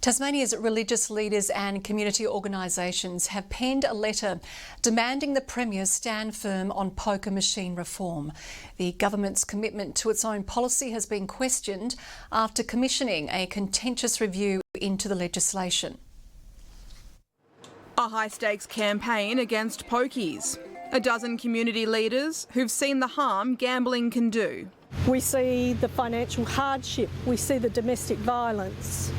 Tasmania's religious leaders and community organisations have penned a letter demanding the Premier stand firm on poker machine reform. The government's commitment to its own policy has been questioned after commissioning a contentious review into the legislation. A high-stakes campaign against pokies. A dozen community leaders who've seen the harm gambling can do. We see the financial hardship, we see the domestic violence,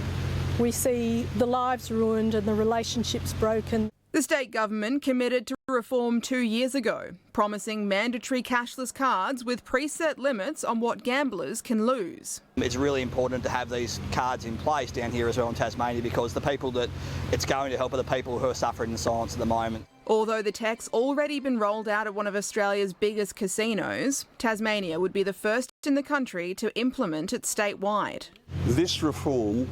we see the lives ruined and the relationships broken. The state government committed to reform 2 years ago, promising mandatory cashless cards with preset limits on what gamblers can lose. It's really important to have these cards in place down here as well in Tasmania, because the people that it's going to help are the people who are suffering in silence at the moment. Although the tech's already been rolled out at one of Australia's biggest casinos, Tasmania would be the first in the country to implement it statewide. This reform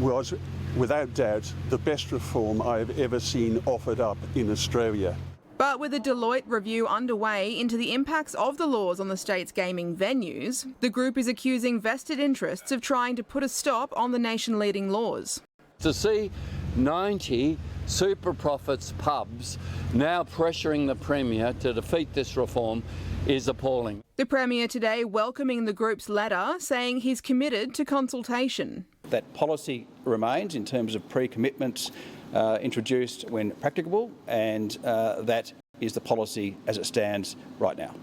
was, without doubt, the best reform I have ever seen offered up in Australia. But with a Deloitte review underway into the impacts of the laws on the state's gaming venues, the group is accusing vested interests of trying to put a stop on the nation-leading laws. To see 90 super profits pubs now pressuring the Premier to defeat this reform is appalling. The Premier today welcoming the group's letter, saying he's committed to consultation. That policy remains in terms of pre-commitments introduced when practicable, and that is the policy as it stands right now.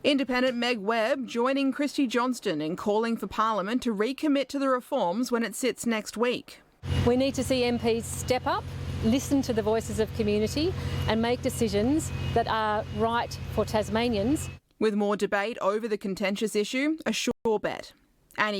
Independent Meg Webb joining Christy Johnston in calling for Parliament to recommit to the reforms when it sits next week. We need to see MPs step up, listen to the voices of community and make decisions that are right for Tasmanians. With more debate over the contentious issue, a sure bet. Annie